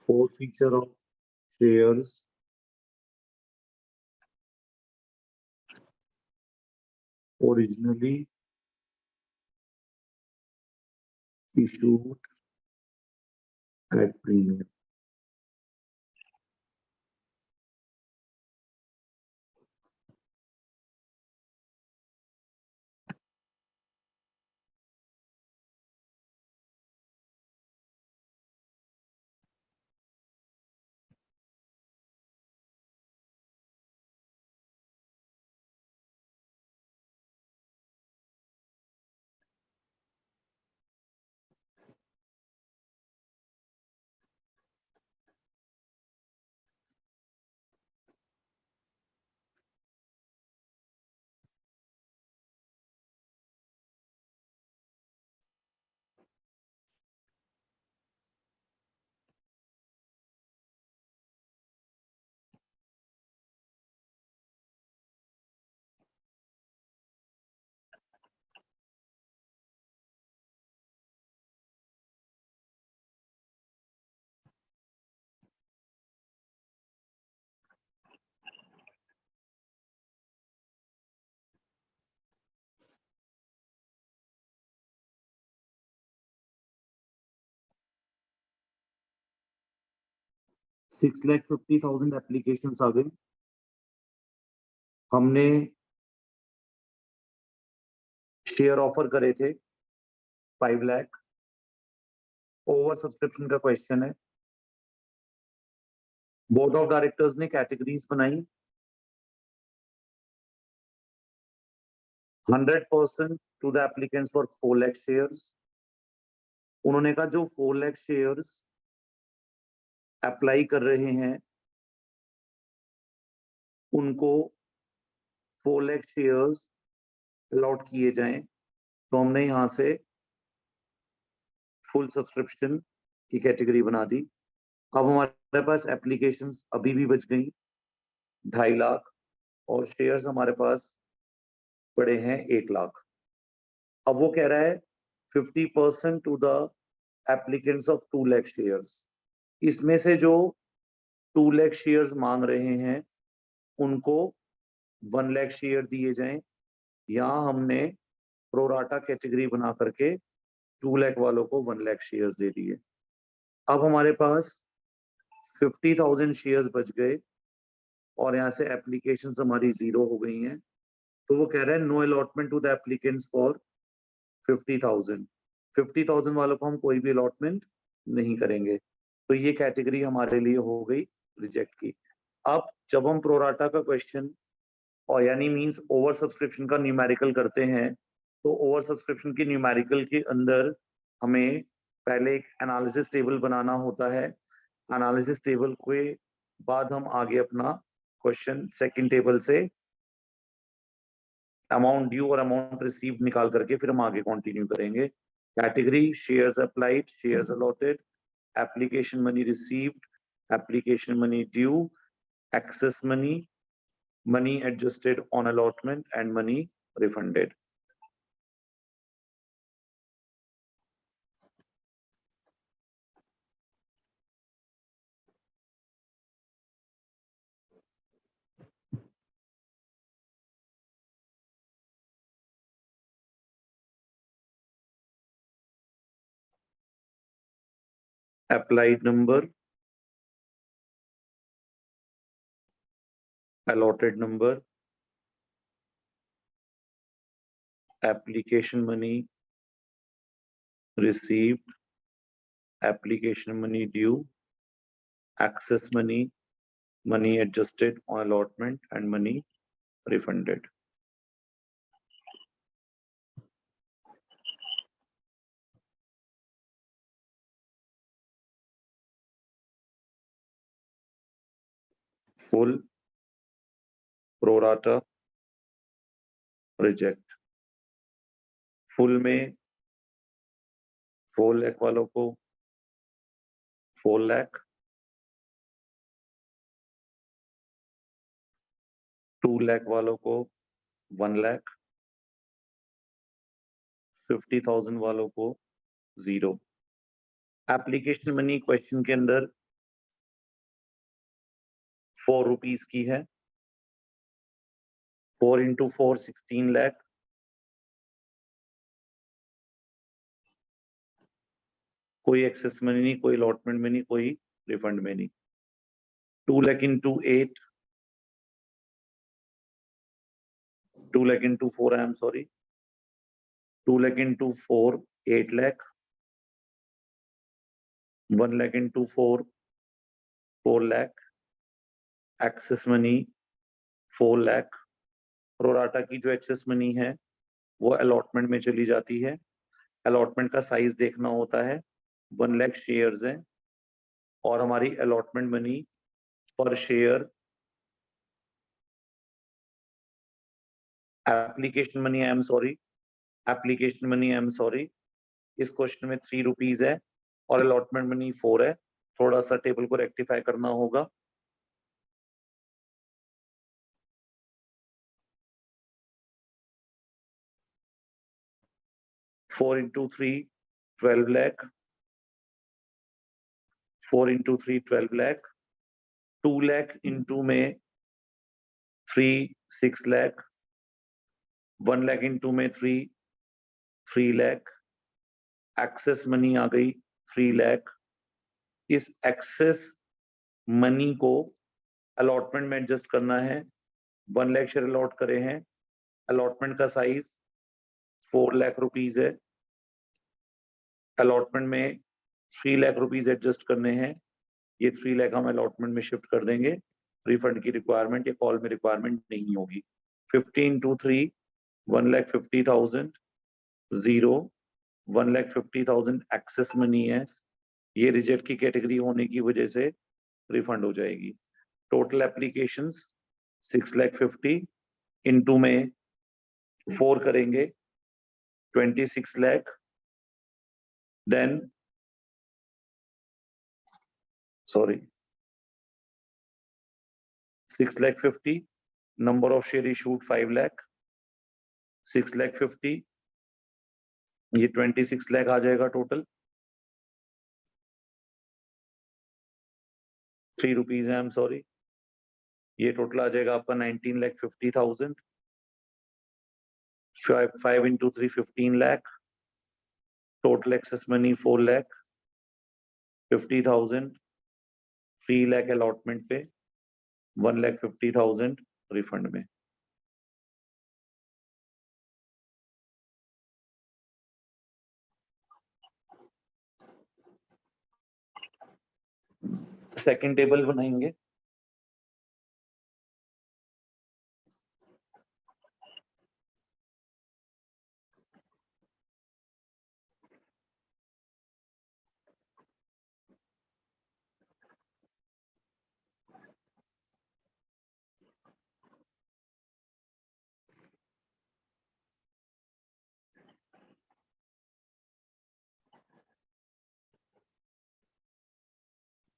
forfeiture of shares originally issued at premium. $6,50,000 applications आ गए। हमने शेयर ऑफर करे थे 5 लाख। ओवर सब्सक्रिप्शन का क्वेश्चन है। बोर्ड ऑफ डायरेक्टर्स ने कैटेगरीज बनाई। 100% to the applicants for 4 lakh shares. उन्होंने कहा जो 4 लाख शेयर्स अप्लाई कर रहे हैं उनको 4 लाख शेयर्स अलॉट किए जाएं। तो हमने यहां से फुल सब्सक्रिप्शन की कैटेगरी बना दी। अब हमारे पास एप्लीकेशंस अभी भी बच गई 2.5 लाख और शेयर्स हमारे पास पड़े हैं 1 लाख। अब वो कह रहा है 50% to the applicants of 2 lakh shares. इसमें से जो 2 लाख शेयर्स मांग रहे हैं उनको 1 लाख शेयर दिए जाएं। यहां हमने प्रोराटा कैटेगरी बना करके 2 लाख वालों को 1 लाख शेयर्स दे दिए। अब हमारे पास 50,000 शेयर्स बच गए और यहाँ से एप्लीकेशंस हमारी 0 हो गई हैं। तो वो कह रहा है no allotment to the applicants for 50,000 वालों को हम कोई भी अलॉटमेंट नहीं करेंगे। तो ये कैटेगरी हमारे लिए हो गई रिजेक्ट की। अब जब हम प्रोराटा का क्वेश्चन और यानी मींस ओवर सब्सक्रिप्शन का न्यूमेरिकल करते हैं तो ओवर सब्सक्रिप्शन की न्यूमेरिकल के अंदर हमें पहले एक एनालिसिस टेबल बनाना होता है। एनालिसिस टेबल के बाद हम आगे अपना क्वेश्चन सेकंड टेबल से अमाउंट ड्यू और अमाउंट रिसीव्ड निकाल करके फिर हम आगे कंटिन्यू करेंगे। Category shares applied, shares allotted, application money received, application money due, excess money, money adjusted on allotment and money refunded. Applied number, allotted number, application money received, application money due, access money, money adjusted on allotment and money refunded. Full, pro rata, reject. Full में 4 लाख वालों को 4 लाख, 2 लाख वालों को 1 लाख, 50,000 वालों को 0। Application money question के अंदर ₹4 की है। 4 into 4 16 lakh। कोई एक्सेस मनी नहीं, कोई अलॉटमेंट में नहीं, कोई रिफंड में नहीं। 2 lakh into 8, 2 lakh into 4, I am sorry, 2 lakh into 4 8 lakh, 1 lakh into 4 4 lakh, excess money 4 lakh। Pro rata की जो एक्सेस मनी है वो अलॉटमेंट में चली जाती है। अलॉटमेंट का साइज देखना होता है, 1 lakh शेयर्स हैं और हमारी अलॉटमेंट मनी पर share application money I am sorry, इस क्वेश्चन में ₹3 है और अलॉटमेंट मनी 4 है। थोड़ा सा टेबल को रेक्टिफाई करना होगा। Four into three 12 lakh, 4 into 3 12 lakh, 2 lakh into में 3 6 lakh, 1 lakh into में 3 lakh, एक्सेस मनी आ गई 3 lakh। इस एक्सेस मनी को अलॉटमेंट में एडजस्ट करना है। 1 lakh शेयर अलॉट करे हैं, अलॉटमेंट का साइज 4 lakh रुपीज है। अलॉटमेंट में 3 lakh रुपीज एडजस्ट करने हैं, ये 3 lakh हम अलॉटमेंट में शिफ्ट कर देंगे। रिफंड की रिक्वायरमेंट या कॉल में रिक्वायरमेंट नहीं होगी। 15 to 3 1,50,000 0 1,50,000 एक्सेस मनी है, ये रिजेक्ट की कैटेगरी होने की वजह से रिफंड हो जाएगी। टोटल एप्लीकेशंस 6,50,000 इनटू में 4 करेंगे 26 lakh, then sorry 6,50,000, number of share issued 5 lakh, 6,50,000, ये 26 lakh आ जाएगा टोटल। ₹3 है, आई एम सॉरी, ये टोटल आ जाएगा आपका 19,50,000। 5 into 3 15 lakh, total excess money 4 lakh, 50,000, 3 lakh allotment पे, 1,50,000 रिफंड में। सेकंड टेबल बनाएंगे।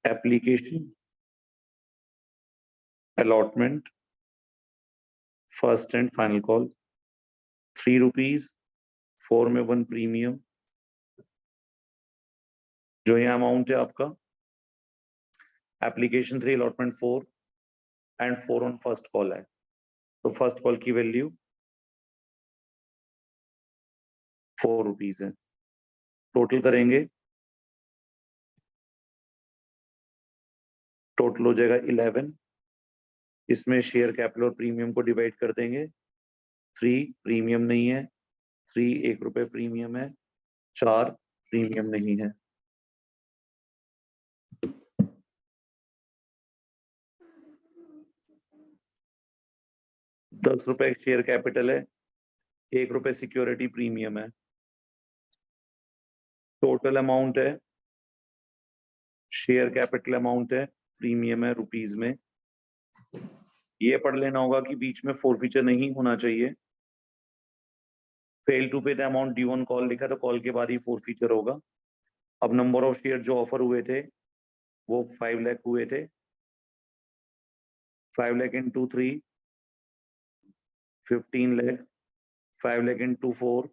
Application, allotment, first and final call, ₹3, 4 में 1 प्रीमियम, जो यहाँ अमाउंट है आपका। Application 3, allotment 4 and 4 on first call है, तो फर्स्ट कॉल की वैल्यू ₹4 है। टोटल करेंगे, टोटल हो जाएगा 11। इसमें शेयर कैपिटल और प्रीमियम को डिवाइड कर देंगे। 3 प्रीमियम नहीं है, 3 ₹1 प्रीमियम है, 4 प्रीमियम नहीं है। ₹10 शेयर कैपिटल है, ₹1 सिक्योरिटी प्रीमियम है। टोटल अमाउंट है, शेयर कैपिटल अमाउंट है, प्रीमियम है रुपीज में। ये पढ़ लेना होगा कि बीच में फोरफीचर नहीं होना चाहिए। फेल टू पे the amount due on call लिखा तो कॉल के बाद ही फोरफीचर होगा। अब नंबर ऑफ शेयर जो ऑफर हुए थे वो 5 लाख हुए थे। 5 lakh into 3 15 lakh, 5 lakh into 4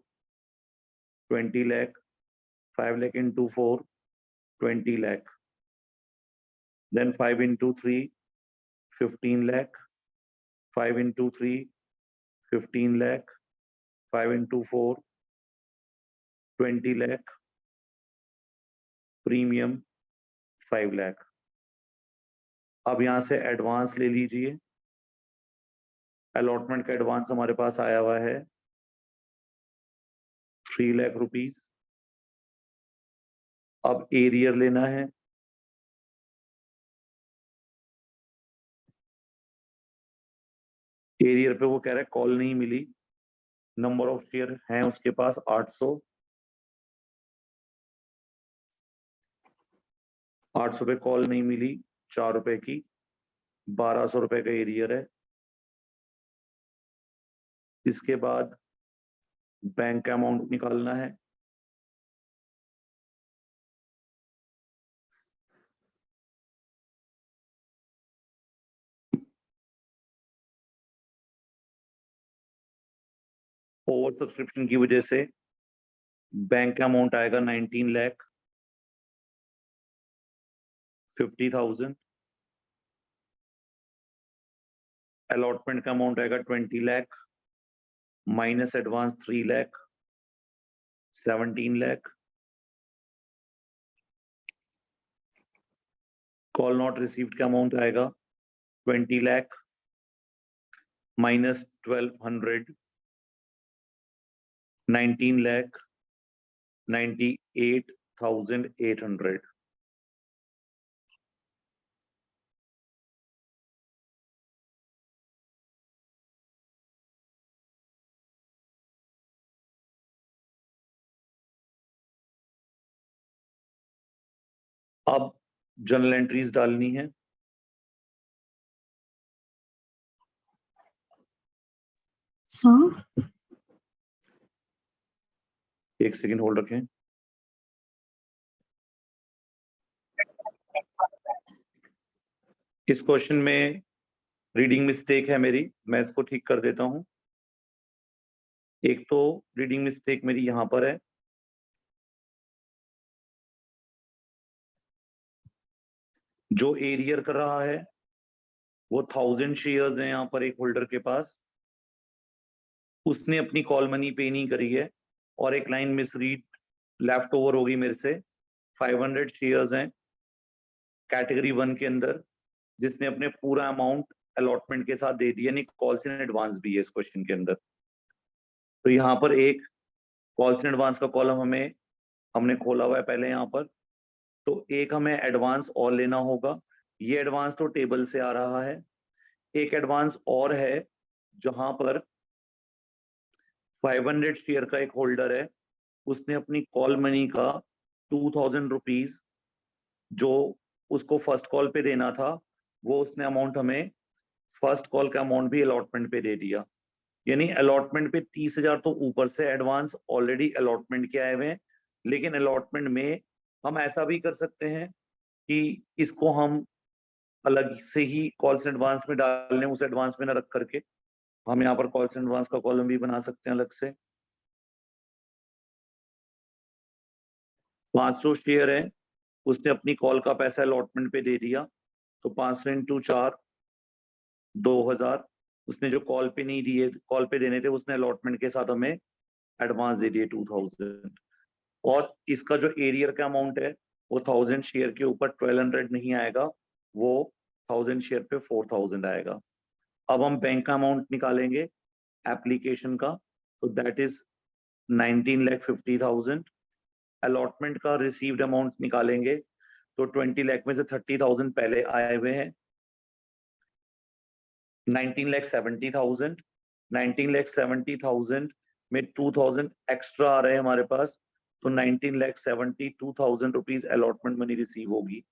20 lakh, 5 lakh into 4 20 lakh, then 5 into 3 15 lakh, 5 into 3, 15 lakh, 5 into 4, 20 lakh, premium 5 lakh. अब यहां से एडवांस ले लीजिए। अलॉटमेंट का एडवांस हमारे पास आया हुआ है 3 लाख रुपीस। अब एरियर लेना है। एरियर पे वो कह रहा है कॉल नहीं मिली। नंबर ऑफ शेयर हैं उसके पास 800। 800 पे कॉल नहीं मिली, 4 रुपए की, 1200 रुपए का एरियर है। इसके बाद बैंक का अमाउंट निकालना है। ओवर सब्सक्रिप्शन की वजह से बैंक का अमाउंट आएगा 19,50,000। अलॉटमेंट का अमाउंट आएगा 20 lakh, minus advance 3 lakh, 17 lakh. Call not received का अमाउंट आएगा 20 लाख, माइनस 1200, 19 लाख 98,800। अब जनरल एंट्रीज डालनी है। सर, एक सेकंड होल्ड रखें। इस क्वेश्चन में रीडिंग मिस्टेक है मेरी, मैं इसको ठीक कर देता हूं। एक तो रीडिंग मिस्टेक मेरी यहां पर है। जो एरियर कर रहा है वो 1000 शेयर्स हैं यहां पर एक होल्डर के पास। उसने अपनी कॉल मनी पे नहीं करी है और एक लाइन मिसरीड लेफ्ट ओवर होगी मेरे से। 500 शेयर्स हैं कैटेगरी 1 के अंदर, जिसने अपने पूरा अमाउंट अलॉटमेंट के साथ दे दिया, यानी कॉल्स इन एडवांस भी है इस क्वेश्चन के अंदर। तो यहाँ पर एक कॉल्स इन एडवांस का कॉलम हमने खोला हुआ है पहले यहाँ पर। तो एक हमें एडवांस और लेना होगा। ये एडवांस तो टेबल से आ रहा है। एक एडवांस और है जहां पर 500 शेयर का एक होल्डर है, उसने अपनी कॉल मनी का 2000 रुपीज जो उसको फर्स्ट कॉल पे देना था, वो उसने अमाउंट हमें फर्स्ट कॉल का अमाउंट भी अलॉटमेंट पे दे दिया। यानी अलॉटमेंट पे 30,000 तो ऊपर से एडवांस ऑलरेडी अलॉटमेंट के आए हुए हैं। लेकिन अलॉटमेंट में हम ऐसा भी कर सकते हैं कि इसको हम अलग से ही कॉल्स एडवांस में डाल लें, उस एडवांस में ना रख करके हम यहाँ पर कॉल्स एडवांस का कॉलम भी बना सकते हैं अलग से। 500 शेयर है, उसने अपनी कॉल का पैसा अलॉटमेंट पे दे दिया, तो 500 इंटू 4 2000। उसने जो कॉल पे नहीं दिए, कॉल पे देने थे, उसने अलॉटमेंट के साथ हमें एडवांस दे दिए 2000। और इसका जो एरियर का अमाउंट है वो 1000 शेयर के ऊपर 1200 नहीं आएगा, वो 1000 शेयर पे 4000 आएगा। अब हम बैंक का अमाउंट निकालेंगे एप्लीकेशन का, तो दैट इज 19,50,000। अलॉटमेंट का रिसीव्ड अमाउंट निकालेंगे तो 20 लाख में से 30,000 पहले आए हुए हैं, 19,70,000। 19,70,000 में 2000 एक्स्ट्रा आ रहे हैं हमारे पास, तो 19,72,000 रुपीज अलॉटमेंट मनी रिसीव होगी।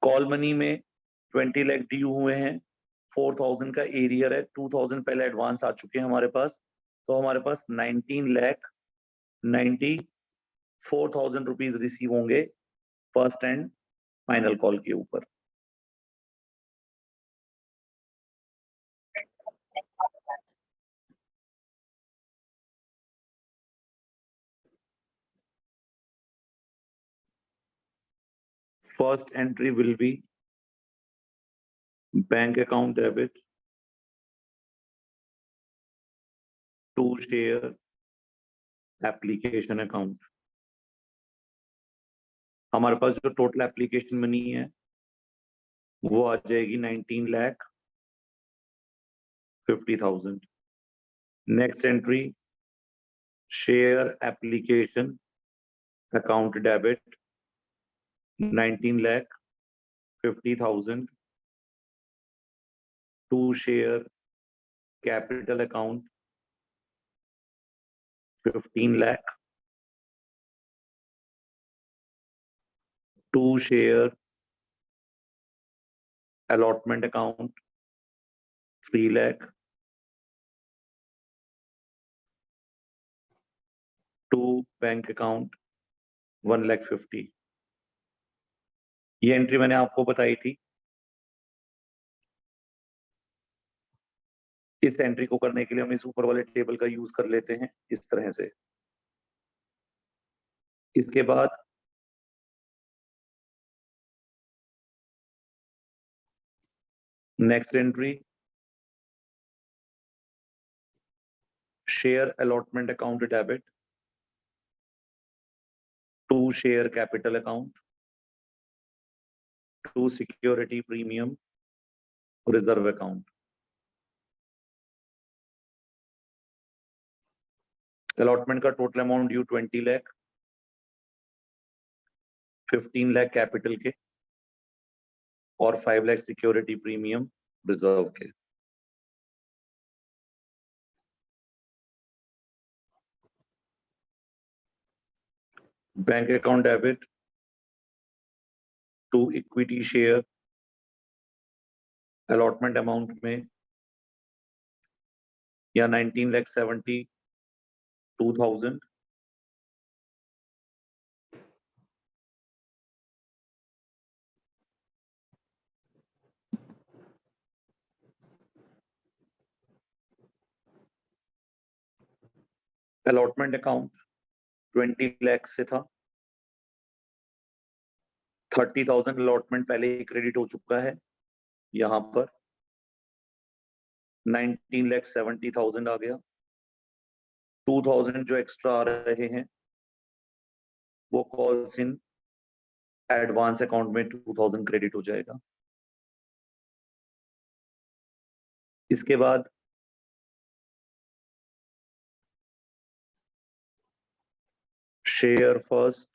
कॉल मनी में 20 लाख ड्यू हुए हैं, 4000 का एरियर है, 2000 पहले एडवांस आ चुके हैं हमारे पास, तो हमारे पास 19,94,000 रुपीज रिसीव होंगे फर्स्ट एंड फाइनल कॉल के ऊपर। First entry will be bank account debit to share application account. हमारे पास जो टोटल एप्लीकेशन मनी है वो आ जाएगी 19,50,000. Next entry share application account debit 19,50,000 to share capital account 15 lakh to share allotment account 3 lakh to bank account 1,50,000. ये entry मैंने आपको बताई थी. इस एंट्री को करने के लिए हम इस ऊपर वाले टेबल का यूज कर लेते हैं इस तरह से. इसके बाद next entry share allotment account debit to share capital account to security premium reserve account. Allotment का total amount due 20 lakh, 15 lakh capital के और 5 लाख सिक्योरिटी प्रीमियम रिजर्व के. Bank account debit to equity share allotment amount में या 19,72,000 allotment account 20 lakh से था. 30,000 allotment पहले ही credit हो चुका है. यहां पर 19,70,000 आ गया. 2,000 जो एक्स्ट्रा आ रहे हैं वो कॉल्स इन एडवांस अकाउंट में 2,000 क्रेडिट हो जाएगा. इसके बाद share first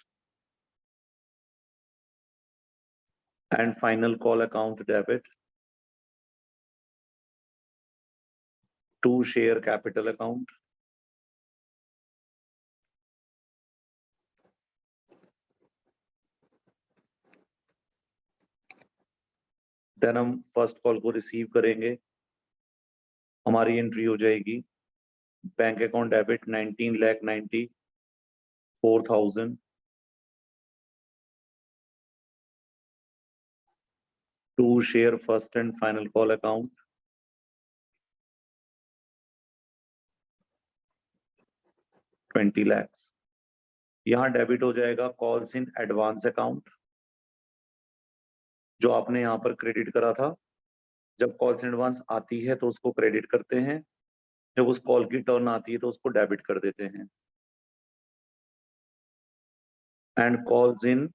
and final call account debit to share capital account then हम फर्स्ट कॉल को रिसीव करेंगे. हमारी एंट्री हो जाएगी bank account debit 19,94,000 to share first and final call account 20 lakhs. यहां डेबिट हो जाएगा कॉल्स इन एडवांस अकाउंट जो आपने यहां पर क्रेडिट करा था. जब कॉल्स इन एडवांस आती है तो उसको क्रेडिट करते हैं, जब उस कॉल की टर्न आती है तो उसको डेबिट कर देते हैं. And calls in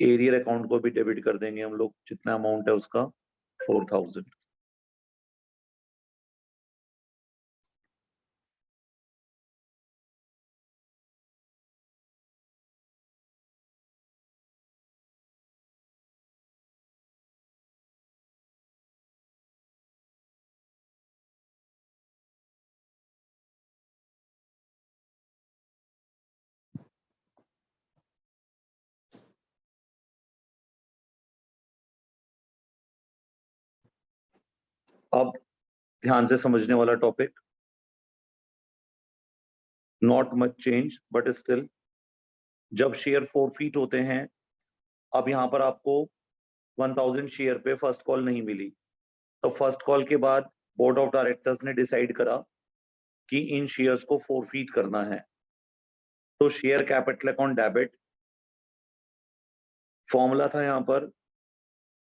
arrear account को भी डेबिट कर देंगे हम लोग. जितना अमाउंट है उसका 4,000. अब ध्यान से समझने वाला topic, not much change but still. जब शेयर फोरफीट होते हैं, अब यहां पर आपको 1,000 शेयर पे फर्स्ट कॉल नहीं मिली, तो फर्स्ट कॉल के बाद बोर्ड ऑफ डायरेक्टर्स ने डिसाइड करा कि इन शेयर्स को फोरफीट करना है. तो share capital account debit formula था यहां पर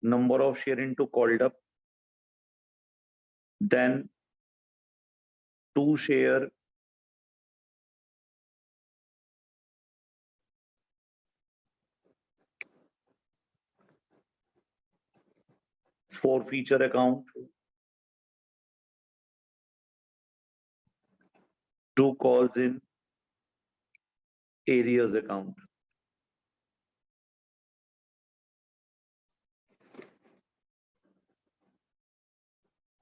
number of share into called up, then 2 शेयर for feature account, 2 calls in areas account.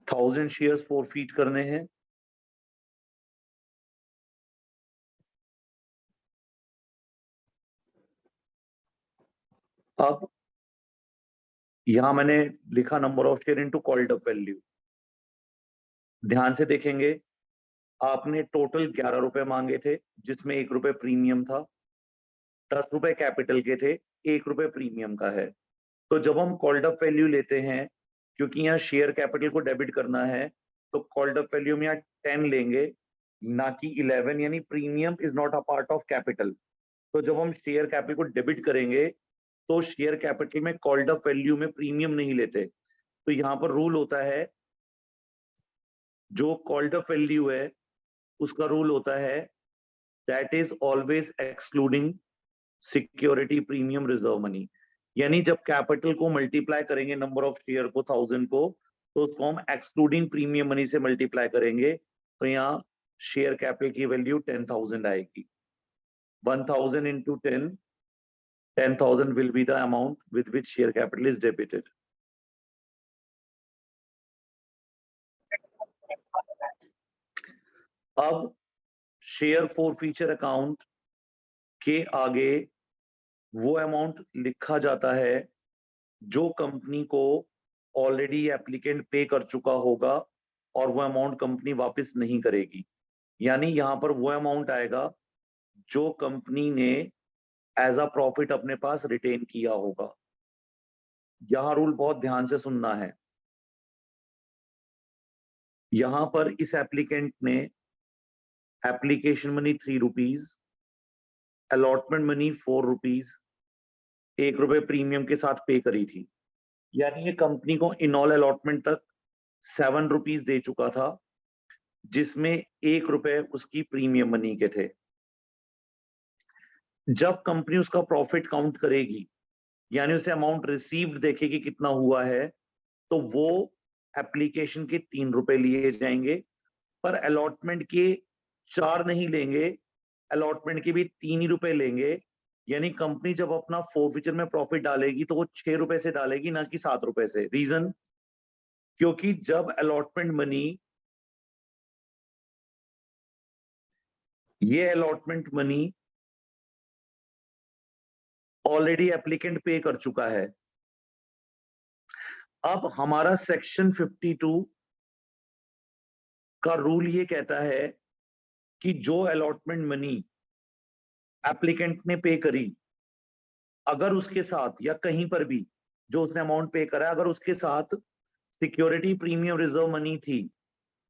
Thousand shares forfeit करने हैं, अब यहां मैंने लिखा number of share into called up value. ध्यान से देखेंगे, आपने टोटल 11 रुपए मांगे थे जिसमें 1 रुपए प्रीमियम था, 10 रुपए कैपिटल के थे, 1 रुपए प्रीमियम का है। तो जब हम कॉल्ड अप वैल्यू लेते हैं, क्योंकि यहाँ शेयर कैपिटल को डेबिट करना है, तो कॉल्ड अप वैल्यू में यहाँ 10 लेंगे ना कि 11, यानी premium is not a part of capital. तो जब हम शेयर कैपिटल को डेबिट करेंगे तो शेयर कैपिटल में कॉल्ड अप वैल्यू में प्रीमियम नहीं लेते। तो यहाँ पर रूल होता है, जो कॉल्ड अप वैल्यू है उसका रूल होता है that is always excluding security premium reserve money. यानी जब कैपिटल को मल्टीप्लाई करेंगे नंबर ऑफ शेयर को 1000 को, तो उसको हम एक्सक्लूडिंग प्रीमियम मनी से मल्टीप्लाई करेंगे। तो यहाँ शेयर कैपिटल की वैल्यू 10,000 आएगी। 1000 into 10, 10,000 will be the amount with which share capital is debited. अब शेयर फॉर फीचर अकाउंट के आगे वो अमाउंट लिखा जाता है जो कंपनी को ऑलरेडी एप्लीकेंट पे कर चुका होगा और वो अमाउंट कंपनी वापस नहीं करेगी। यानी यहां पर वो अमाउंट आएगा जो कंपनी ने एज अ प्रॉफिट अपने पास रिटेन किया होगा। यहां रूल बहुत ध्यान से सुनना है। यहां पर इस एप्लीकेंट ने application money 3 rupees, allotment money 4 rupees, 1 रुपए प्रीमियम के साथ पे करी थी। यानी ये कंपनी को इन ऑल अलॉटमेंट तक 7 रुपीज दे चुका था, जिसमें 1 रुपए उसकी प्रीमियम मनी के थे। जब कंपनी उसका प्रॉफिट काउंट करेगी, यानी उसे अमाउंट रिसीव्ड देखेगी कितना हुआ है, तो वो एप्लीकेशन के 3 रुपए लिए जाएंगे, पर अलॉटमेंट के 4 नहीं लेंगे, अलॉटमेंट के भी 3 ही रुपए लेंगे। यानी कंपनी जब अपना फोरफीचर में प्रॉफिट डालेगी तो वो 6 रुपए से डालेगी, ना कि 7 रुपए से। रीजन, क्योंकि जब अलॉटमेंट मनी, ये अलॉटमेंट मनी ऑलरेडी एप्लीकेंट पे कर चुका है। अब हमारा सेक्शन 52 का रूल ये कहता है कि जो अलॉटमेंट मनी एप्लीकेंट ने पे करी, अगर उसके साथ या कहीं पर भी जो उसने अमाउंट पे करा, अगर उसके साथ सिक्योरिटी प्रीमियम रिजर्व मनी थी,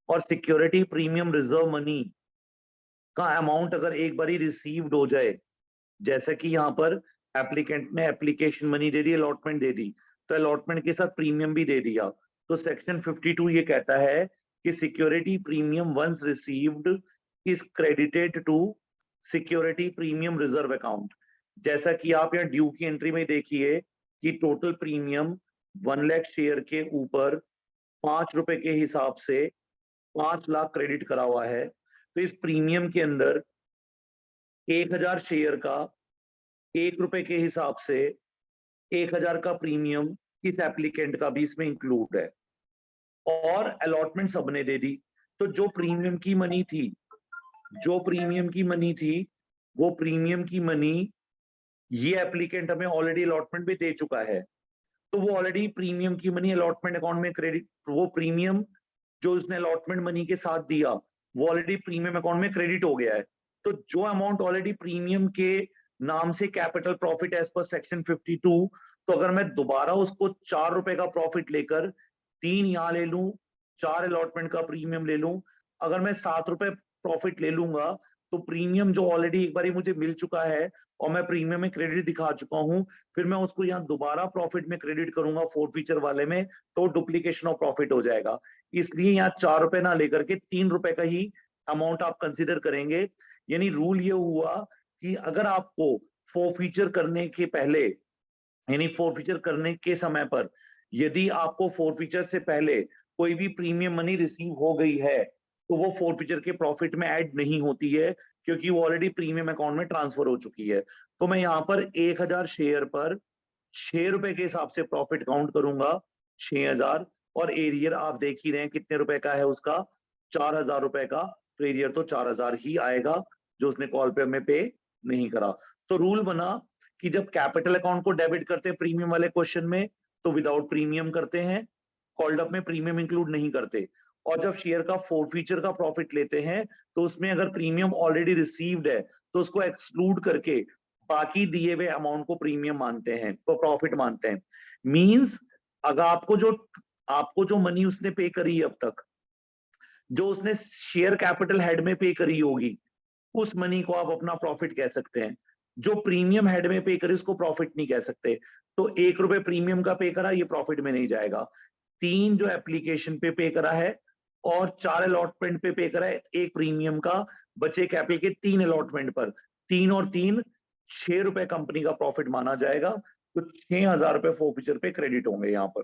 और सिक्योरिटी प्रीमियम रिजर्व मनी का अमाउंट अगर एक बारी रिसीव्ड हो जाए, जैसे कि यहाँ पर एप्लीकेंट ने एप्लीकेशन मनी दे दी, अलॉटमेंट दे दी, तो अलॉटमेंट के साथ प्रीमियम भी दे दिया, तो सेक्शन 52 ये कहता है कि security premium once received is credited to security premium reserve account. जैसा कि आप यहाँ ड्यू की एंट्री में देखिए कि टोटल प्रीमियम 1 लाख शेयर के ऊपर 5 रुपए के हिसाब से 5 लाख क्रेडिट करा हुआ है। तो इस प्रीमियम के अंदर 1000 शेयर का 1 रुपए के हिसाब से 1000 का प्रीमियम इस एप्लीकेंट का भी इसमें इंक्लूड है, और अलॉटमेंट सबने दे दी। तो जो प्रीमियम की मनी थी, जो प्रीमियम की मनी थी, वो प्रीमियम की मनी ये एप्लीकेंट हमें ऑलरेडी अलॉटमेंट भी दे चुका है। तो वो ऑलरेडी प्रीमियम की मनी अलॉटमेंट अकाउंट में क्रेडिट, वो प्रीमियम जो उसने अलॉटमेंट मनी के साथ दिया वो ऑलरेडी प्रीमियम अकाउंट में क्रेडिट हो गया है। तो जो अमाउंट ऑलरेडी प्रीमियम के नाम से कैपिटल प्रॉफिट एज पर सेक्शन 52, तो अगर मैं दोबारा उसको 4 रुपए का प्रॉफिट लेकर 3 यहाँ ले लूं, 4 अलॉटमेंट का प्रीमियम ले लूं, अगर मैं 7 रुपए प्रॉफिट ले लूंगा, तो प्रीमियम जो ऑलरेडी एक बार मुझे मिल चुका है और मैं प्रीमियम में क्रेडिट दिखा चुका हूं, फिर मैं उसको यहाँ दोबारा प्रॉफिट में क्रेडिट करूंगा फोरफीचर वाले में, तो डुप्लीकेशन ऑफ प्रॉफिट हो जाएगा। इसलिए यहाँ 4 रुपए ना लेकर के 3 रुपए का ही अमाउंट आप कंसिडर करेंगे। यानी रूल ये हुआ कि अगर आपको फोरफीचर करने के पहले, यानी फोरफीचर करने के समय पर यदि आपको फोरफीचर से पहले कोई भी प्रीमियम मनी रिसीव हो गई है, तो वो फोरफीचर के प्रॉफिट में ऐड नहीं होती है, क्योंकि वो ऑलरेडी प्रीमियम अकाउंट में ट्रांसफर हो चुकी है। तो मैं यहाँ पर 1000 शेयर पर 6 रुपए के हिसाब से प्रॉफिट काउंट करूंगा, 6000, और एरियर आप देख ही रहे हैं कितने रुपए का है उसका, 4000 रुपए का। तो एरियर तो 4000 ही आएगा, जो उसने कॉल पे हमें पे नहीं करा। तो रूल बना कि जब कैपिटल अकाउंट को डेबिट करते हैं प्रीमियम वाले क्वेश्चन में, तो विदाउट प्रीमियम करते हैं, कॉल्ड अप में प्रीमियम इंक्लूड नहीं करते। और जब शेयर का फोरफीचर का प्रॉफिट लेते हैं, तो उसमें अगर प्रीमियम ऑलरेडी रिसीव्ड है, तो उसको एक्सक्लूड करके बाकी दिए हुए अमाउंट को प्रीमियम मानते हैं, तो प्रॉफिट मानते हैं। मींस अगर आपको जो मनी उसने पे करी अब तक, जो उसने शेयर कैपिटल हेड में पे करी होगी, उस मनी को आप अपना प्रॉफिट कह सकते हैं। जो प्रीमियम हेड में पे करे उसको प्रॉफिट नहीं कह सकते। तो 1 रुपए प्रीमियम का पे करा, ये प्रॉफिट में नहीं जाएगा। 3 जो एप्लीकेशन पे करा है और 4 अलॉटमेंट पे करा है, एक प्रीमियम का, बचे कैपिटल के 3 अलॉटमेंट पर, 3 और 3 6 रुपए कंपनी का प्रॉफिट माना जाएगा। तो 6000 रुपए फोरफीचर पे क्रेडिट होंगे यहाँ पर।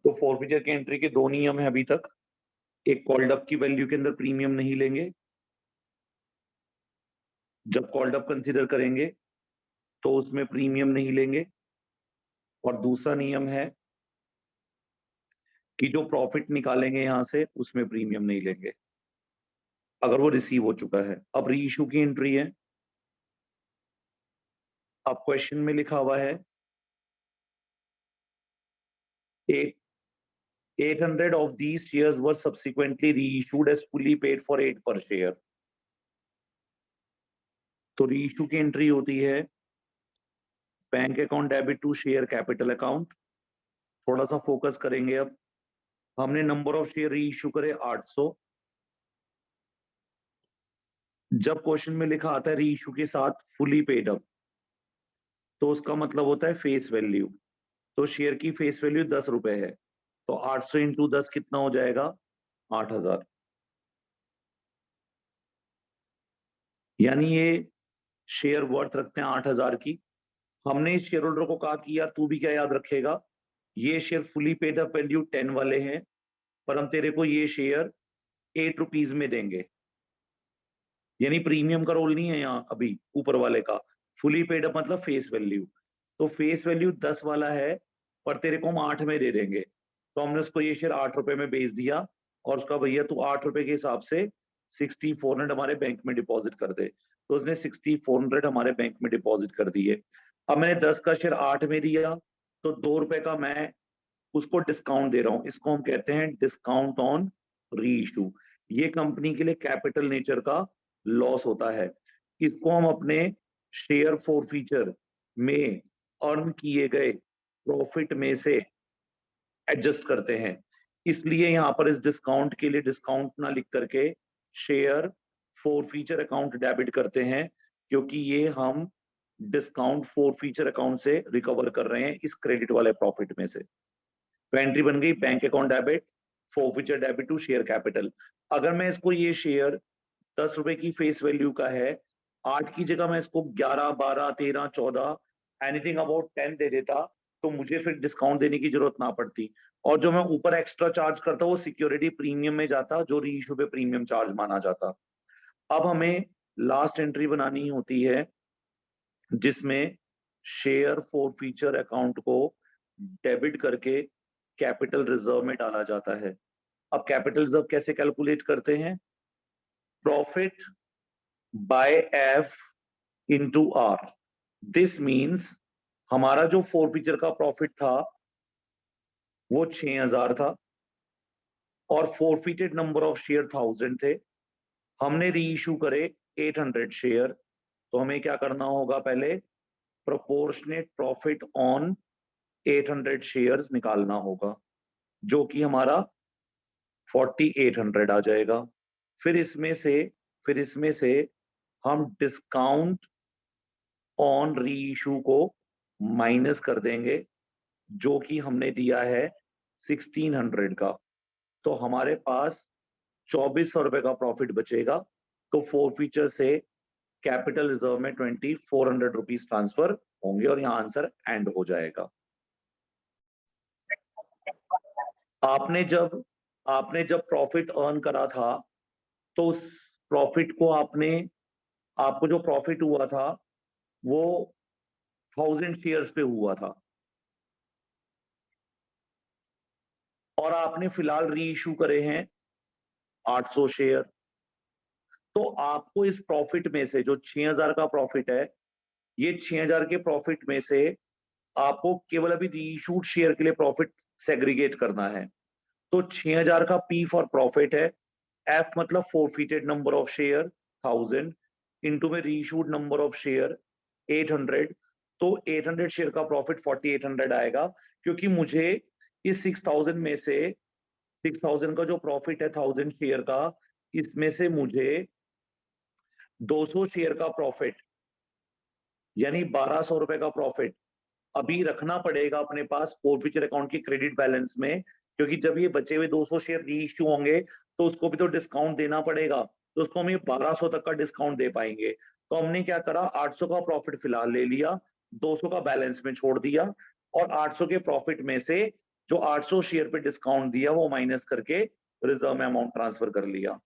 तो फोरफीचर की एंट्री के 2 नियम है अभी तक। एक कॉल्ड अप की वैल्यू के अंदर प्रीमियम नहीं लेंगे, जब कॉल्ड अप कंसीडर करेंगे तो उसमें प्रीमियम नहीं लेंगे। और दूसरा नियम है कि जो प्रॉफिट निकालेंगे यहां से उसमें प्रीमियम नहीं लेंगे, अगर वो रिसीव हो चुका है। अब री इशू की एंट्री है। अब क्वेश्चन में लिखा हुआ है 800 of these shares were subsequently reissued as fully paid for 8 per share। तो रीइश्यू की एंट्री होती है bank account debit to share capital account. थोड़ा सा फोकस करेंगे अब। हमने नंबर ऑफ शेयर रीइश्यू करे 800। जब क्वेश्चन में लिखा आता है रीइश्यू के साथ फुली पेड अप, तो उसका मतलब होता है फेस वैल्यू। तो शेयर की फेस वैल्यू 10 रुपए है, तो 800 इंटू 10 कितना हो जाएगा, 8000। यानी ये शेयर वर्थ रखते हैं 8000 की। हमने इस शेयर होल्डर को कहा कि यार तू भी क्या याद रखेगा, ये share fully paid up value 10 वाले हैं, पर हम तेरे को ये शेयर 8 रुपीज में देंगे। यानी प्रीमियम का रोल नहीं है यहाँ अभी ऊपर वाले का। फुली पेड अप मतलब फेस वैल्यू। तो फेस वैल्यू 10 वाला है, पर तेरे को हम 8 में दे देंगे। तो हमने उसको ये शेयर 8 रुपए में बेच दिया, और उसका भैया तू 8 रुपए के हिसाब से 6400 हमारे बैंक में डिपॉजिट कर दे। तो उसने 6400 हमारे बैंक में डिपॉजिट कर दिए। अब मैंने 10 का शेयर 8 में दिया, तो 2 रुपए का मैं उसको डिस्काउंट दे रहा हूं। इसको हम कहते हैं डिस्काउंट ऑन री इशू। ये कंपनी के लिए कैपिटल नेचर का लॉस होता है। इसको हम अपने शेयर फोरफीचर में अर्न किए गए प्रॉफिट में से एडजस्ट करते हैं। इसलिए यहाँ पर इस डिस्काउंट के लिए डिस्काउंट ना लिख करके शेयर फोरफीचर अकाउंट डेबिट करते हैं, क्योंकि ये हम डिस्काउंट फोरफीचर अकाउंट से रिकवर कर रहे हैं इस क्रेडिट वाले प्रॉफिट में से। तो एंट्री बन गई bank account debit, forfeiture debit to share capital. अगर मैं इसको ये शेयर 10 रुपए की फेस वैल्यू का है, 8 की जगह मैं इसको 11, 12, 13, 14 एनीथिंग अबाउट 10 दे देता, तो मुझे फिर डिस्काउंट देने की जरूरत ना पड़ती। और जो मैं ऊपर एक्स्ट्रा चार्ज करता वो सिक्योरिटी प्रीमियम में जाता, जो री इशू पे प्रीमियम चार्ज माना जाता। अब हमें लास्ट एंट्री बनानी होती है जिसमें शेयर फोरफीचर अकाउंट को डेबिट करके कैपिटल रिजर्व में डाला जाता है। अब कैपिटल रिजर्व कैसे कैलकुलेट करते हैं, profit by F into R. This means हमारा जो फोरफीचर का प्रॉफिट था वो 6000 था, और फोरफीटेड नंबर ऑफ शेयर 1000 थे। हमने री इशू करे 800 शेयर, तो हमें क्या करना होगा, पहले प्रोपोर्शनेट प्रॉफिट ऑन 800 शेयर्स निकालना होगा, जो कि हमारा 4800 आ जाएगा। फिर इसमें से हम डिस्काउंट ऑन री इशू को माइनस कर देंगे, जो कि हमने दिया है 1600 का। तो हमारे पास 2400 का प्रॉफिट बचेगा। तो फोरफीचर से कैपिटल रिजर्व में 2400 रुपीज ट्रांसफर होंगे और यहाँ आंसर एंड हो जाएगा। आपने जब प्रॉफिट अर्न करा था, तो उस प्रॉफिट को आपको जो प्रॉफिट हुआ था वो 1000 शेयर्स पे हुआ था, और आपने फिलहाल री इशू करे हैं 800 शेयर। तो आपको इस प्रॉफिट में से जो 6000 का प्रॉफिट है, ये 6000 के प्रॉफिट में से आपको केवल अभी री इशूड शेयर के लिए प्रॉफिट सेग्रीगेट करना है। तो 6000 का पी फॉर प्रॉफिट है, एफ मतलब फोरफीटेड नंबर ऑफ शेयर 1000 इनटू में रीइशूड नंबर ऑफ शेयर 800। तो 800 शेयर का प्रॉफिट 4800 आएगा, क्योंकि मुझे इस 6000 में से 6000 का जो प्रॉफिट है 1000 शेयर का, इसमें से मुझे 200 शेयर का प्रॉफिट यानी 1200 रुपए का प्रॉफिट अभी रखना पड़ेगा अपने पास फोरफीचर अकाउंट के क्रेडिट बैलेंस में, क्योंकि जब ये बचे हुए 200 शेयर री इश्यू होंगे तो उसको भी तो डिस्काउंट देना पड़ेगा। तो उसको हम ये 1200 तक का डिस्काउंट दे पाएंगे। तो हमने क्या करा, 800 का प्रॉफिट फिलहाल ले लिया, 200 का बैलेंस में छोड़ दिया, और 800 के प्रॉफिट में से जो 800 शेयर पे डिस्काउंट दिया वो माइनस करके रिजर्व में अमाउंट ट्रांसफर कर लिया।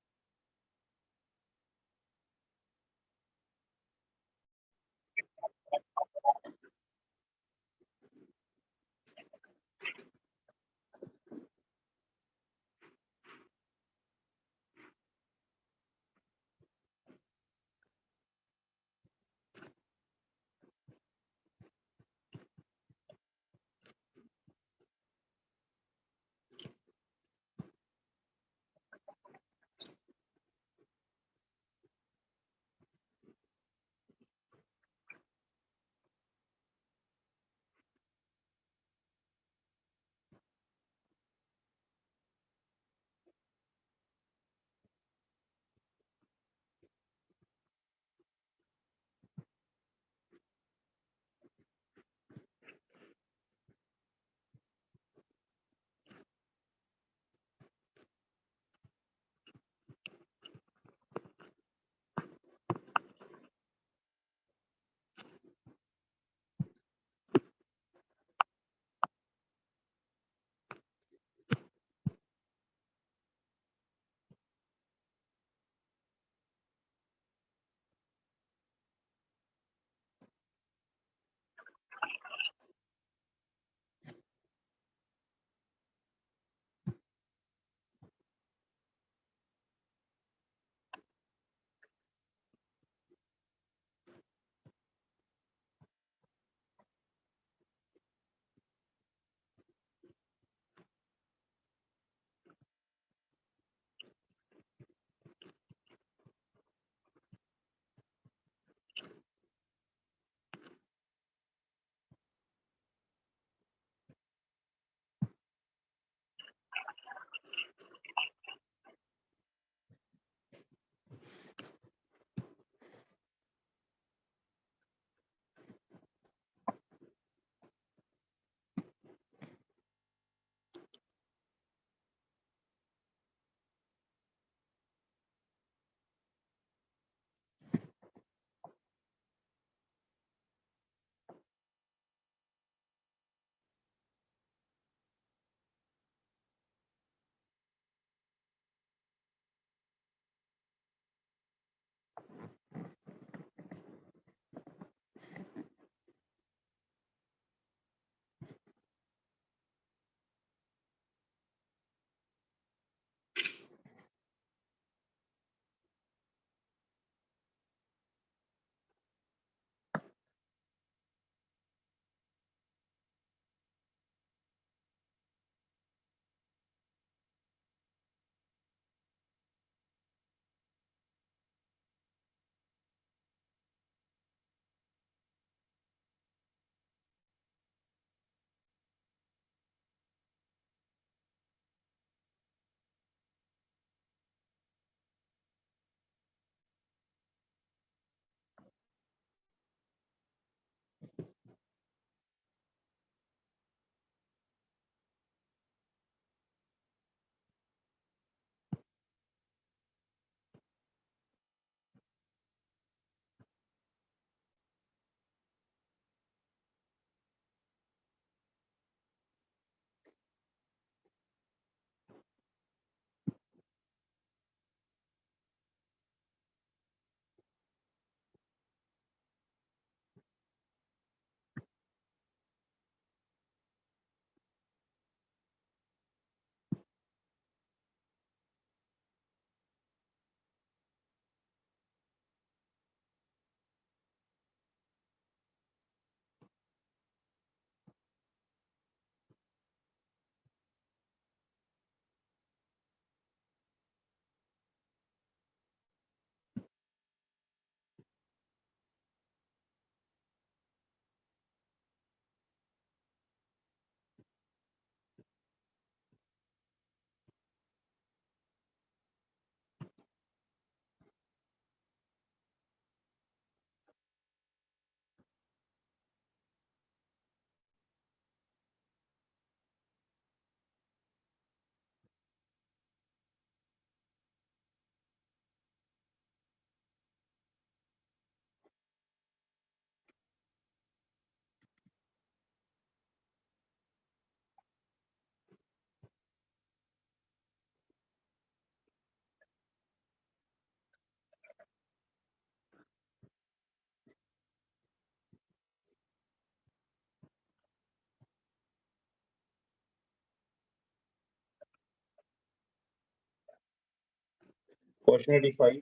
Question 85.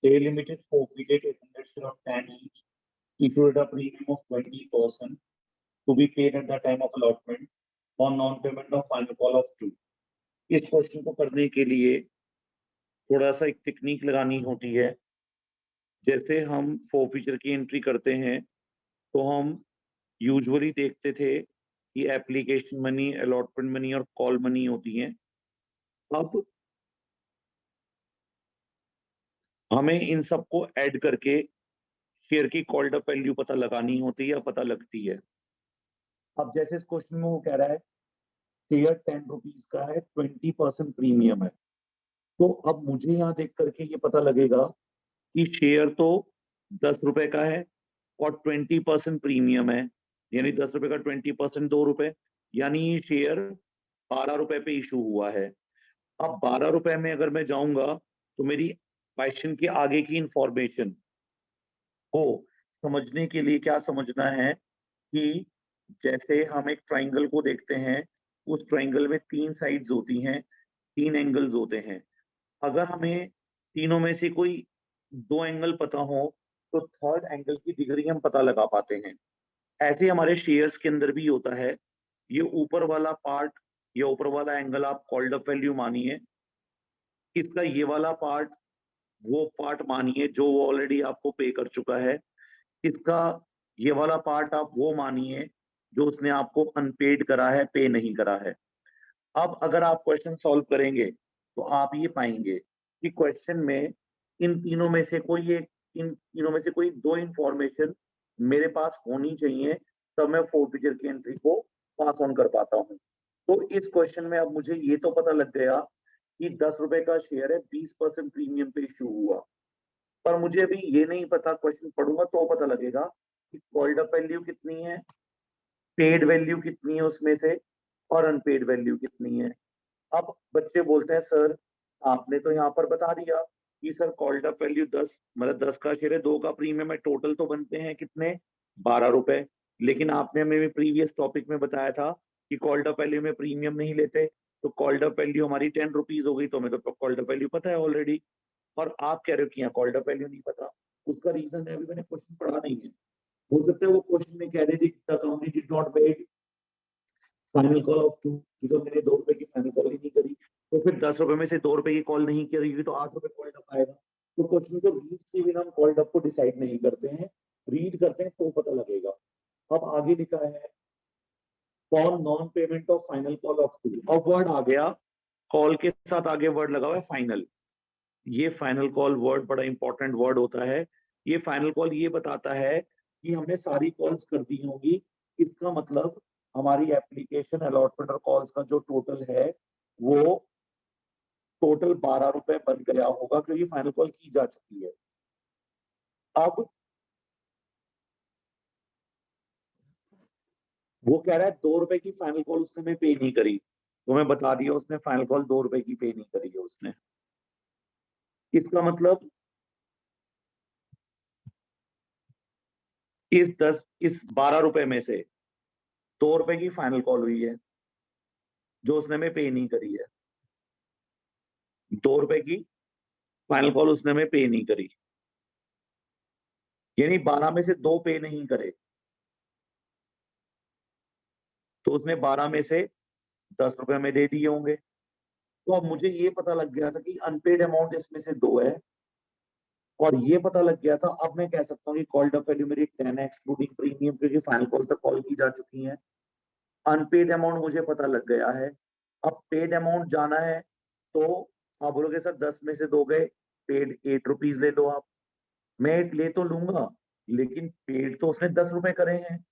They limited forfeited 800 share of 10 each, issued a premium of 20% to be paid at the time of allotment on non-payment of final call of 2. इस question को करने के लिए थोड़ा सा एक टेक्निक लगानी होती है। जैसे हम फोरफीचर की एंट्री करते हैं तो हम यूजुअली देखते थे कि एप्लीकेशन मनी, अलॉटमेंट मनी और कॉल मनी होती हैं। अब हमें इन सबको ऐड करके शेयर की कॉल्ड अप वैल्यू पता लगानी होती है या पता लगती है। अब जैसे इस क्वेश्चन में वो कह रहा है शेयर 10 रुपीज का है, 20% प्रीमियम है, तो अब मुझे यहाँ देख करके ये पता लगेगा कि शेयर तो 10 रुपए का है और 20% प्रीमियम है, यानी 10 रुपए का 20% 2 रुपए, यानी ये शेयर 12 रुपए पे इशू हुआ है। अब 12 रुपए में अगर मैं जाऊंगा तो मेरी क्वेश्चन के आगे की इंफॉर्मेशन को समझने के लिए क्या समझना है कि जैसे हम एक ट्राइंगल को देखते हैं, उस ट्राइंगल में 3 साइड्स होती हैं, 3 एंगल्स होते हैं। अगर हमें तीनों में से कोई 2 एंगल पता हो तो थर्ड एंगल की डिग्री हम पता लगा पाते हैं। ऐसे हमारे शेयर्स के अंदर भी होता है। ये ऊपर वाला पार्ट या ऊपर वाला एंगल आप कॉल्ड अप वैल्यू मानिए, इसका ये वाला पार्ट वो पार्ट मानिए जो वो ऑलरेडी आपको पे कर चुका है, इसका ये वाला पार्ट आप वो मानिए जो उसने आपको अनपेड करा है, पे नहीं करा है। अब अगर आप क्वेश्चन सॉल्व करेंगे तो आप ये पाएंगे कि क्वेश्चन में इन तीनों में से कोई 2 इंफॉर्मेशन मेरे पास होनी चाहिए, तब मैं फोरफीचर की एंट्री को पास ऑन कर पाता हूँ। तो इस क्वेश्चन में अब मुझे ये तो पता लग गया कि 10 रुपए का शेयर है, 20% प्रीमियम पे इशू हुआ, पर मुझे अभी ये नहीं पता, क्वेश्चन पढ़ूंगा तो पता लगेगा कि कॉल्ड अप वैल्यू कितनी है, पेड वैल्यू कितनी है उसमें से, और अनपेड वैल्यू कितनी है। अब बच्चे बोलते हैं सर आपने तो यहाँ पर बता दिया कि सर कॉल्ड अप वैल्यू 10, मतलब 10 का शेयर है, 2 का प्रीमियम है, टोटल तो बनते हैं कितने, 12 रुपए। लेकिन आपने हमें प्रीवियस टॉपिक में बताया था कि कॉल्ड अप वैल्यू में प्रीमियम नहीं लेते, तो कॉल्ड अप वैल्यू हमारी 10 रुपीज हो गई, तो हमें तो कॉल्ड अप वैल्यू पता है ऑलरेडी। और आप कह रहे हो कि यहाँ कॉल्ड अप वैल्यू नहीं पता, उसका रीजन है अभी मैंने क्वेश्चन पढ़ा नहीं है। हो सकता है वो क्वेश्चन में कह रहे थे the company did not made final call of 2, कि तो मैंने 2 रुपए की फाइनल कॉल ही नहीं करी, तो फिर 10 रुपए में से 2 रुपए की कॉल नहीं करी तो 8 रुपए कॉल्ड अप आएगा। तो क्वेश्चन को रीड के बिना हम कॉल्ड अप को डिसाइड नहीं करते हैं, रीड करते हैं तो पता लगेगा। अब आगे लिखा है for non payment of final call of 2, अब वर्ड आ गया, कॉल के साथ आगे वर्ड लगा हुआ है फाइनल। ये फाइनल कॉल वर्ड बड़ा इंपॉर्टेंट वर्ड होता है। ये फाइनल कॉल ये बताता है कि हमने सारी कॉल्स कर दी होंगी, इसका मतलब हमारी एप्लीकेशन अलॉटमेंट और कॉल्स का जो टोटल है वो टोटल 12 रुपए बन गया होगा, क्योंकि फाइनल कॉल की जा चुकी है। अब वो कह रहा है 2 रुपए की फाइनल कॉल उसने में पे नहीं करी, तो मैं बता दिया उसने फाइनल कॉल 2 रुपए की पे नहीं करी है उसने। इसका मतलब इस 12 रुपए में से 2 रुपए की फाइनल कॉल हुई है जो उसने में पे नहीं करी है, 2 रुपए की फाइनल कॉल उसने में पे नहीं करी, यानी 12 में से 2 पे नहीं करे, तो उसने 12 में से 10 रुपए में दे दिए होंगे। तो अब मुझे ये पता लग गया था कि अनपेड अमाउंट इसमें से 2 है, और ये पता लग गया था, अब मैं कह सकता हूँ कि कॉल्ड अप वैल्यू मेरी 10 है एक्सक्लूडिंग प्रीमियम, क्योंकि फाइनल कॉल तक कॉल की जा चुकी है। अनपेड अमाउंट मुझे पता लग गया है। अब पेड अमाउंट जाना है, तो आप बोलोगे सर 10 में से 2 गए, पेड 8 रुपीज ले लो आप। मैं ले तो लूंगा, लेकिन पेड तो उसने 10 रुपए करे हैं,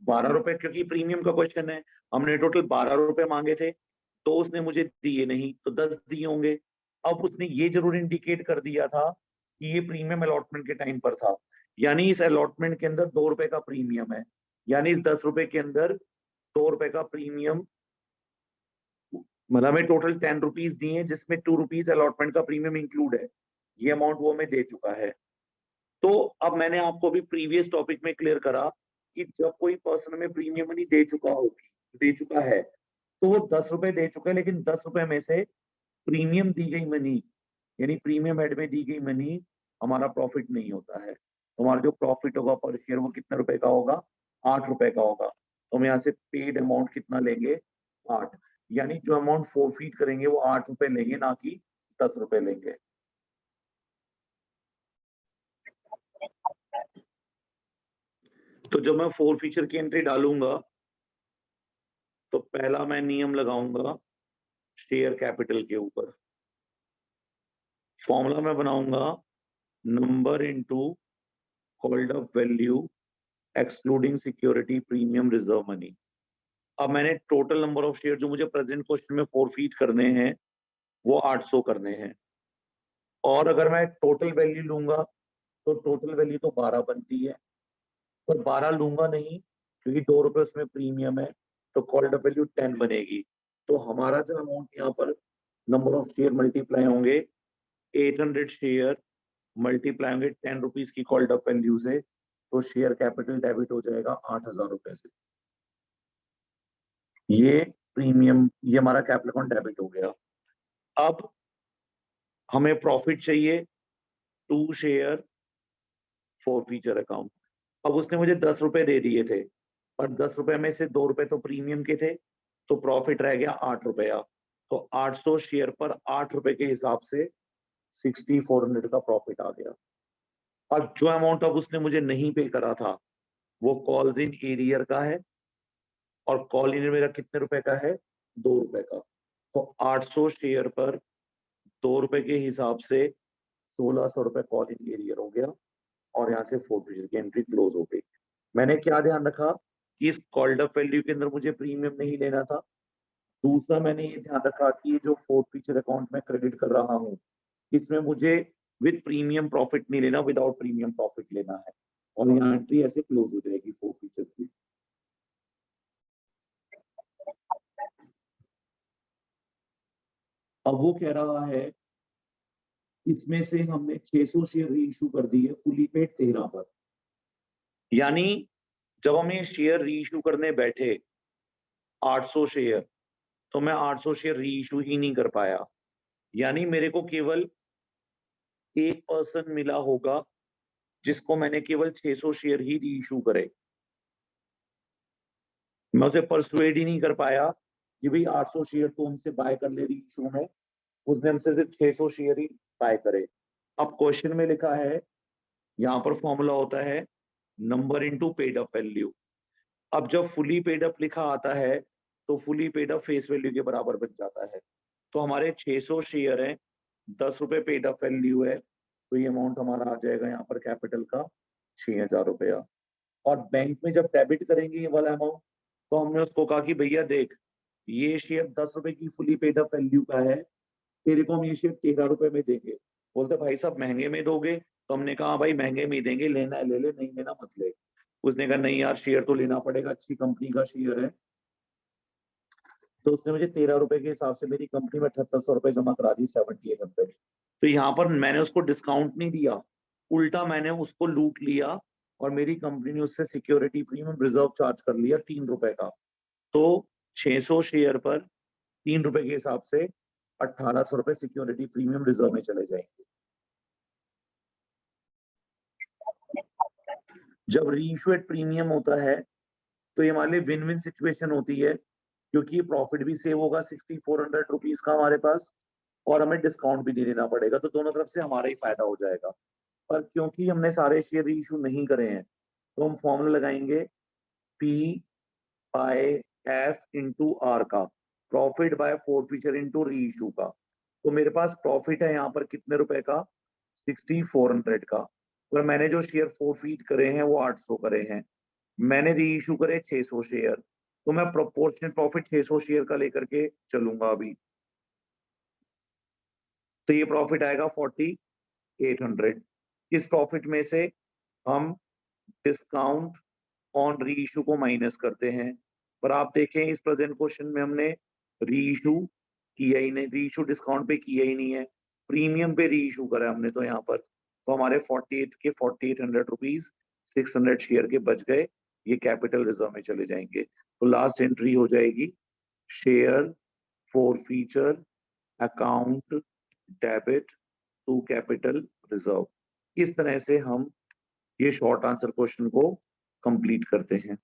12 रुपए, क्योंकि प्रीमियम का क्वेश्चन है, हमने टोटल 12 रुपए मांगे थे, तो उसने मुझे दिए नहीं, तो 10 दिए होंगे। अब उसने ये जरूर इंडिकेट कर दिया था कि ये प्रीमियम अलॉटमेंट के टाइम पर था, यानी इस अलॉटमेंट के अंदर 2 रुपए का प्रीमियम है, यानी इस 10 रुपए के अंदर 2 रुपए का प्रीमियम, मतलब हमें टोटल 10 रुपीज दिए हैं जिसमें 2 रुपीज अलॉटमेंट का प्रीमियम इंक्लूड है, ये अमाउंट वो हमें दे चुका है। तो अब मैंने आपको भी प्रीवियस टॉपिक में क्लियर करा कि जब कोई पर्सन में प्रीमियम मनी दे चुका है, तो वो 10 रुपए दे चुका है, लेकिन 10 रुपए में से प्रीमियम दी गई मनी यानी प्रीमियम हेड में दी गई मनी हमारा प्रॉफिट नहीं होता है। तो हमारा जो प्रॉफिट होगा पर शेयर वो कितने रुपए का होगा, 8 रुपए का होगा। तो हम यहाँ से पेड अमाउंट कितना लेंगे, 8। यानी जो अमाउंट फोरफीट करेंगे वो 8 रुपए लेंगे, ना कि 10 रुपए लेंगे। तो जब मैं फोरफीचर की एंट्री डालूंगा तो पहला मैं नियम लगाऊंगा शेयर कैपिटल के ऊपर। फॉर्मूला मैं बनाऊंगा number into called up value excluding security premium reserve money. अब मैंने टोटल नंबर ऑफ शेयर जो मुझे प्रेजेंट क्वेश्चन में फोरफीट करने हैं वो 800 करने हैं। और अगर मैं टोटल वैल्यू लूंगा तो टोटल वैल्यू तो 12 बनती है, पर 12 लूंगा नहीं क्योंकि 2 रुपए उसमें प्रीमियम है, तो कॉल्ड अप वैल्यू 10 बनेगी। तो हमारा जो अमाउंट यहाँ पर नंबर ऑफ शेयर मल्टीप्लाई होंगे 800 शेयर मल्टीप्लाई होंगे 10 रुपीज की कॉल्ड अप वैल्यू से, तो शेयर कैपिटल डेबिट हो जाएगा 8000 रुपए से। ये प्रीमियम, ये हमारा कैपिटल अकाउंट डेबिट हो गया। अब हमें प्रॉफिट चाहिए 2 शेयर फोरफीचर अकाउंट। अब उसने मुझे 10 रुपए दे दिए थे, पर 10 रुपए में से 2 रुपए तो प्रीमियम के थे, तो प्रॉफिट रह गया 8 रुपया। तो 800 शेयर पर 8 रुपए के हिसाब से 6400 का प्रॉफिट आ गया। अब जो अमाउंट अब उसने मुझे नहीं पे करा था वो कॉल्स इन एरियर का है, और कॉल इन मेरा कितने रुपए का है, 2 रुपए का। तो 800 शेयर पर 2 रुपए के हिसाब से 1600 रुपए कॉल इन एरियर हो गया, और यहाँ से फोरफीचर की एंट्री क्लोज हो गई। मैंने क्या ध्यान रखा कि इस कॉल्ड अप वैल्यू के अंदर मुझे प्रीमियम नहीं लेना था। दूसरा मैंने ये ध्यान रखा कि ये जो फोरफीचर अकाउंट में क्रेडिट कर रहा हूँ इसमें मुझे विद प्रीमियम प्रॉफिट नहीं लेना, विदाउट प्रीमियम प्रॉफिट लेना है, और यहाँ एंट्री ऐसे क्लोज हो जाएगी फोरफीचर की। अब वो कह रहा है इसमें से हमने 600 शेयर री इशू कर दी है फुली पेड 13 पर। यानी जब हम ये शेयर री इशू करने बैठे 800 शेयर, तो मैं 800 शेयर री इशू ही नहीं कर पाया। यानी मेरे को केवल एक पर्सन मिला होगा जिसको मैंने केवल 600 शेयर ही री इशू करे। मैं उसे परसुएड ही नहीं कर पाया कि भाई 800 शेयर तो हमसे बाय कर ले री इशू में, उसने हमसे सिर्फ 600 शेयर ही बाय करे। अब क्वेश्चन में लिखा है, यहाँ पर फॉर्मूला होता है number into paid up value. अब जब फुली पेड अप लिखा आता है तो fully paid up face value के बराबर बन जाता है। तो हमारे 600 शेयर हैं, 10 रुपए पेड अप वैल्यू है, तो ये अमाउंट हमारा आ जाएगा यहाँ पर कैपिटल का 6000 रुपया। और बैंक में जब डेबिट करेंगे ये वाला अमाउंट, तो हमने उसको कहा कि भैया देख, ये शेयर 10 रुपए की फुली पेड अप वैल्यू का है, तेरे को हम ये शेयर 13 रुपए में देंगे। बोलते भाई साहब महंगे में दोगे? तो हमने कहा भाई महंगे में ही देंगे, लेना है ले ले, नहीं लेना मत ले। उसने कहा नहीं यार शेयर तो लेना पड़ेगा, अच्छी कंपनी का शेयर है। तो उसने मुझे 13 रुपए के हिसाब से मेरी कंपनी में 7800 रुपए जमा करा दी, 7800। तो यहाँ पर मैंने उसको डिस्काउंट नहीं दिया, उल्टा मैंने उसको लूट लिया, और मेरी कंपनी ने उससे सिक्योरिटी प्रीमियम रिजर्व चार्ज कर लिया 3 रुपए का। तो 600 शेयर पर 3 रुपए के हिसाब से 1800 रुपए सिक्योरिटी प्रीमियम रिजर्व में चले जाएंगे। जब रीइश्यूड प्रीमियम होता है तो ये हमारे लिए विन विन सिचुएशन होती है, क्योंकि प्रॉफिट भी सेव होगा 6400 रुपीज का हमारे पास, और हमें डिस्काउंट भी नहीं देना पड़ेगा, तो दोनों तरफ से हमारा ही फायदा हो जाएगा। पर क्योंकि हमने सारे शेयर रीइश्यू नहीं करे हैं, तो हम फॉर्मूला लगाएंगे P by F into R का, profit by forfeiture into reissue का। तो मेरे पास प्रॉफिट है यहाँ पर कितने रुपए का, 6400 का, पर मैंने जो शेयर फोरफीट करे हैं वो 800 करे हैं। मैंने री इशू करे 600 शेयर, तो मैं प्रोपोर्शनल प्रॉफिट 600 शेयर का लेकर के चलूंगा अभी। तो ये प्रॉफिट आएगा 4800। इस प्रॉफिट में से हम डिस्काउंट ऑन री इशू को माइनस करते हैं, पर आप देखें इस प्रेजेंट क्वेश्चन में हमने री इशू किया ही नहीं, री इशू डिस्काउंट पे किया ही नहीं है, प्रीमियम पे री इशू करा हमने। तो यहाँ पर तो हमारे 48 के 4800 रुपीज 600 शेयर के बच गए, ये कैपिटल रिजर्व में चले जाएंगे। तो लास्ट एंट्री हो जाएगी share forfeiture account debit to capital reserve. इस तरह से हम ये शॉर्ट आंसर क्वेश्चन को कंप्लीट करते हैं।